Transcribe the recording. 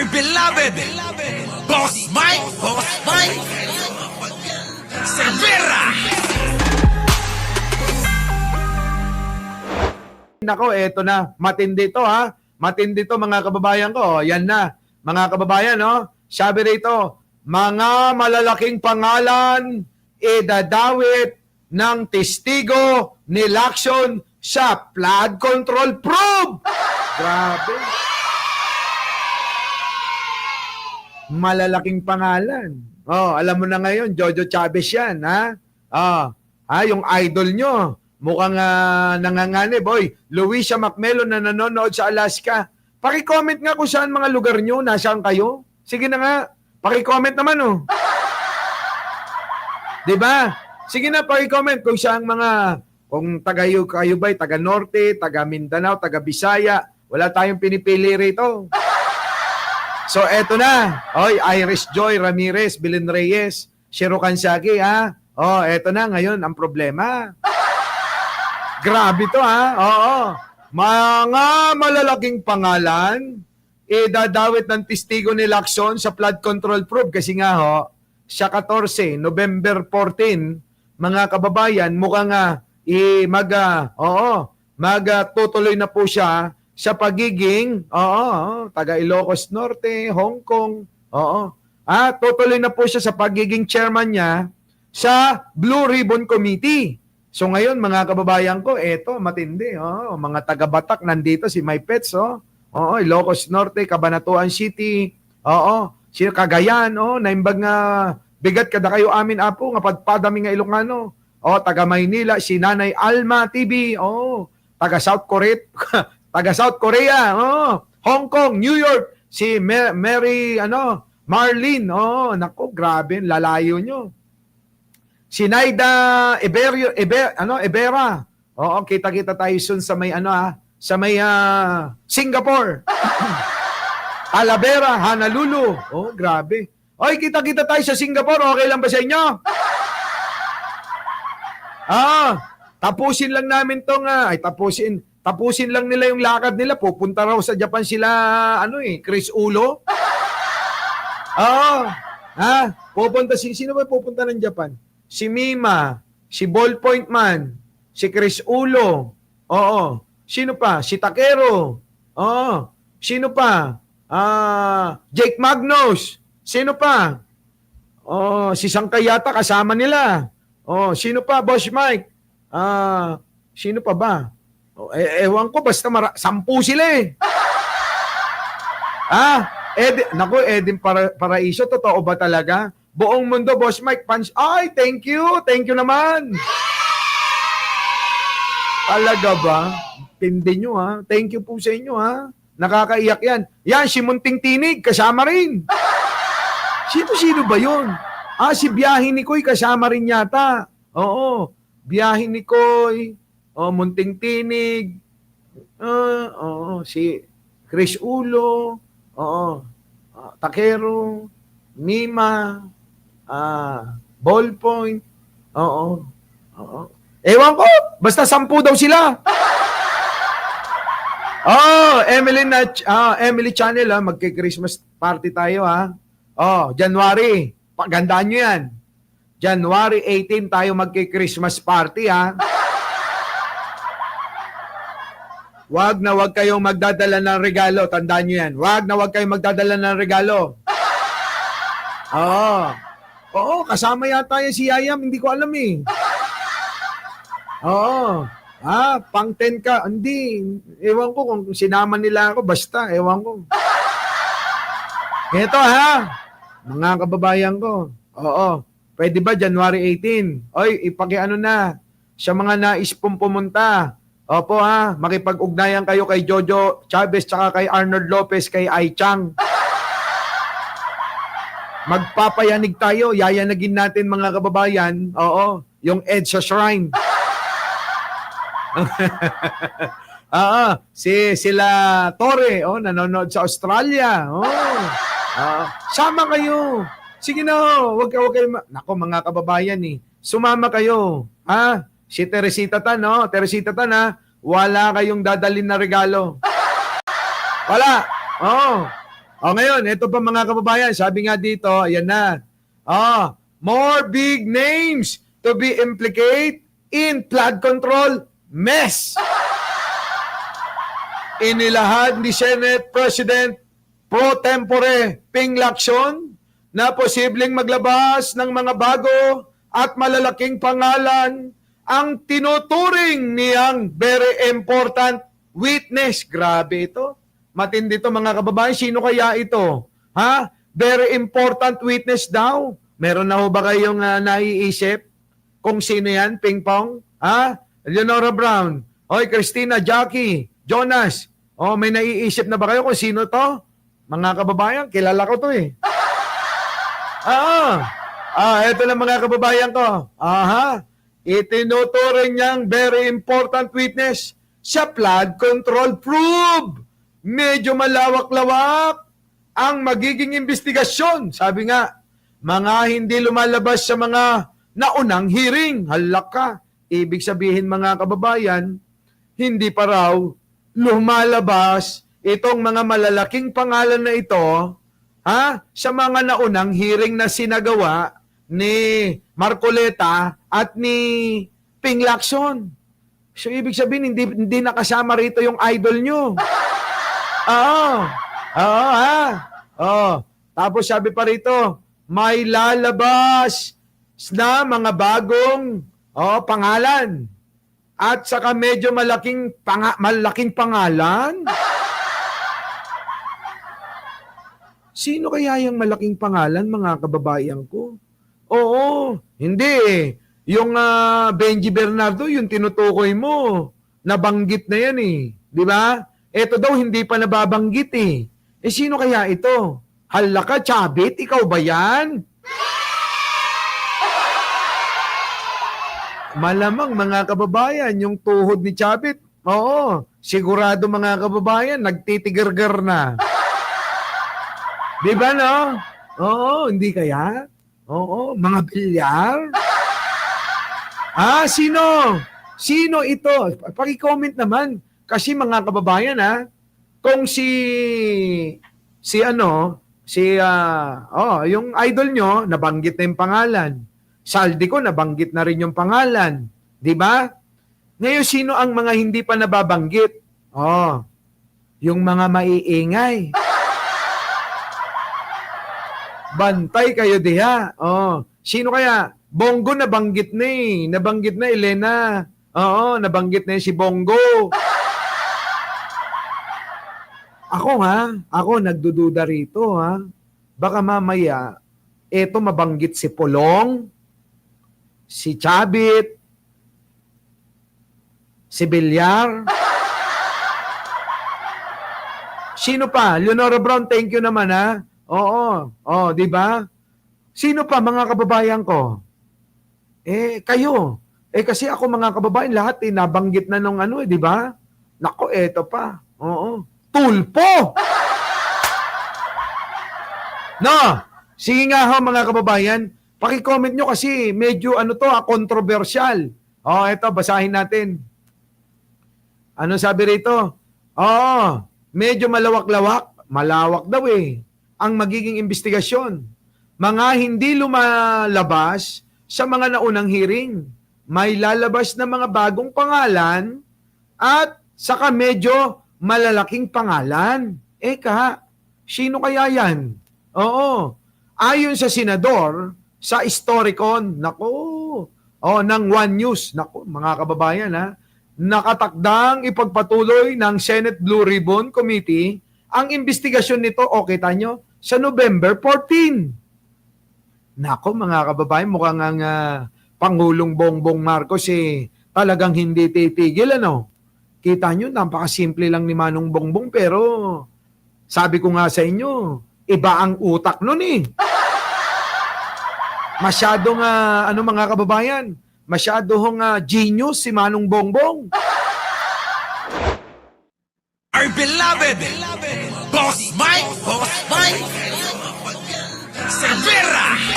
beloved Boss Mike Cervera. Nako, eto na. Matindi to, ha? Matindi to, mga kababayan ko. Yan na. Mga kababayan, no? Sabi rito, mga malalaking pangalan idadawit ng testigo ni Lacson sa flood control probe. Grabe. Malalaking pangalan. Oh, alam mo na ngayon, Jojo Chavez yan, ha? Yung idol nyo. Mukhang nanganganib. Boy, Luisa McMelon na nanonood sa Alaska. Paki-comment nga kung saan mga lugar nyo, nasaan kayo. Sige na nga, paki-comment naman, oh. Diba? Sige na, paki-comment kung saan mga, kung kayo ba'y taga Norte, taga Mindanao, taga Bisaya. Wala tayong pinipili rito. So, eto na. Oy, Iris Joy Ramirez, Belen Reyes, Shiro Kansagi, ha? Oh, eto na ngayon ang problema. Grabe to, ha? Oo. Mga malalaking pangalan, idadawit ng testigo ni Lacson sa flood control probe. Kasi nga, sa 14, November 14, mga kababayan, mukhang magtutuloy na po siya sa pagiging, taga Ilocos Norte, Hong Kong, tutuloy na po siya sa pagiging chairman niya sa Blue Ribbon Committee. So ngayon, mga kababayan ko, eto, matindi. Mga taga-Batak, nandito si My Pets, Ilocos Norte, Cabanatuan City, si Cagayan, naimbag nga, bigat kada kayo amin, apo, nga padpadami nga Ilocano, taga Maynila, si Nanay Alma TV, taga South Korea, Hong Kong, New York, si Mary, Marlene, naku, grabe, lalayo nyo. Si Naida Ibera. Kita-kita tayo soon sa may Singapore. Talavera, Honolulu. Grabe. Kita-kita tayo sa Singapore. Okay lang ba sa inyo? Tapusin lang namin tong tapusin lang nila yung lakad nila. Pupunta raw sa Japan sila Chris Ulo. Pupunta sino ba pupunta ng Japan? Si Mima, si Ballpoint Man, si Chris Ulo, sino pa? Si Takero, sino pa? Jake Magnus, sino pa? Si Sangkayata kasama nila. Sino pa? Boss Mike, sino pa ba? Ewan ko, basta 10 sila eh. Edin Paraiso, totoo ba talaga? Buong mundo, Boss Mike, ay, thank you naman. Talaga ba? Tindi nyo, ha? Thank you po sa inyo, ha? Nakakaiyak yan. Yan, si Munting Tinig, kasama rin. Sino ba yun? Si Biyahe ni Koy, kasama rin yata. Oo, Biyahe ni Koy, Munting Tinig, si Chris Ulo, Takero, Mima, Ballpoint, ewan ko, basta 10 daw sila. Emily Channel, magki-Christmas party tayo, ha? January, pagandaan nyo yan. January 18 tayo magki-Christmas party, ha? Wag kayong magdadala ng regalo, tandaan nyo yan. Wag kayong magdadala ng regalo. Kasama yata yan si Yayam, hindi ko alam eh. Pang 10 ka. Hindi, ewan ko kung sinama nila ako, basta, ewan ko. Ito, ha, mga kababayan ko. Pwede ba January 18? Ipakiano na sa mga nais pong pumunta. Opo, ha, makipag-ugnayan kayo kay Jojo Chavez tsaka kay Arnold Lopez, kay Ai Chang. Magpapayanig tayo, yayanagin natin mga kababayan, yung EDSA Shrine. Sila Torre, nanonood sa Australia. Sama kayo. Sige na, wag kayo. Nako, mga kababayan sumama kayo. Si Teresita Tan, Teresita Tan, wala kayong dadalhin na regalo. Wala. O ngayon, ito pa mga kababayan, sabi nga dito, ayan na. More big names to be implicated in flood control mess. Inilahad ni Senate President pro tempore Ping Lacson na posibleng maglabas ng mga bago at malalaking pangalan ang tinuturing niyang very important witness. Grabe ito. Matindi ito mga kababayan. Sino kaya ito? Ha? Very important witness daw. Meron na ho ba kayong naiisip kung sino yan? Ping Pong? Ha? Leonora Brown? Oy, Christina, Jackie, Jonas. May naiisip na ba kayo kung sino to? Mga kababayan, kilala ko to eh. Ito na mga kababayan ko. Itinuturing niyang very important witness sa flood control probe. Medyo malawak-lawak ang magiging investigasyon. Sabi nga, mga hindi lumalabas sa mga naunang hearing. Halaka. Ibig sabihin mga kababayan, hindi pa raw lumalabas itong mga malalaking pangalan na ito sa mga naunang hearing na sinagawa ni Marcoleta at ni Ping Lacson. So, ibig sabihin, hindi nakasama rito yung idol nyo. Tapos sabi pa rito, may lalabas na mga bagong pangalan. At saka medyo malaking pangalan. Sino kaya yung malaking pangalan, mga kababayan ko? Oo, hindi eh. Yung Benji Bernardo, yung tinutukoy mo, nabanggit na yan eh. Di ba? Ito daw hindi pa nababanggit eh. Sino kaya ito? Halaka, Chabit, ikaw ba yan? Malamang mga kababayan, yung tuhod ni Chabit, oo, sigurado mga kababayan, nagtitigargar na. Di ba no? Oo, hindi kaya? Oo, mga bilyar? Sino? Sino ito? Paki-comment naman. Kasi mga kababayan kung yung idol nyo, nabanggit na yung pangalan. Saldi ko, nabanggit na rin yung pangalan. Di ba? Ngayon, sino ang mga hindi pa nababanggit? Yung mga maiingay. Bantay kayo diha. Sino kaya? Bongo nabanggit na eh. Nabanggit na Elena. Nabanggit na si Bongo. Ako nagdududa rito Baka mamaya, eto mabanggit si Polong, si Chabit, si Bilyar. Sino pa? Leonora Brown, thank you naman Oo, di ba? Sino pa mga kababayan ko? Kayo. Kasi ako mga kababayan, lahat nabanggit na nung di ba? Nako, eto pa. Oo. Tulpo! No! Sige nga mga kababayan, paki-comment nyo kasi medyo controversial. Eto, basahin natin. Ano sabi rito? Medyo malawak-lawak. Malawak daw ang magiging investigasyon. Mga hindi lumalabas sa mga naunang hearing. May lalabas na mga bagong pangalan at saka medyo malalaking pangalan. Sino kaya yan? Ayon sa senador, sa Historicon, ng One News, mga kababayan nakatakdang ipagpatuloy ng Senate Blue Ribbon Committee ang investigasyon nito, kita nyo, sa November 14. Mga kababayan, mukhang ang Pangulong Bongbong Marcos talagang hindi titigil, Kita nyo, napakasimple lang ni Manong Bongbong, pero sabi ko nga sa inyo, iba ang utak nun Masyadong, mga kababayan, masyadong genius si Manong Bongbong. Our beloved Boss Mike Cervera.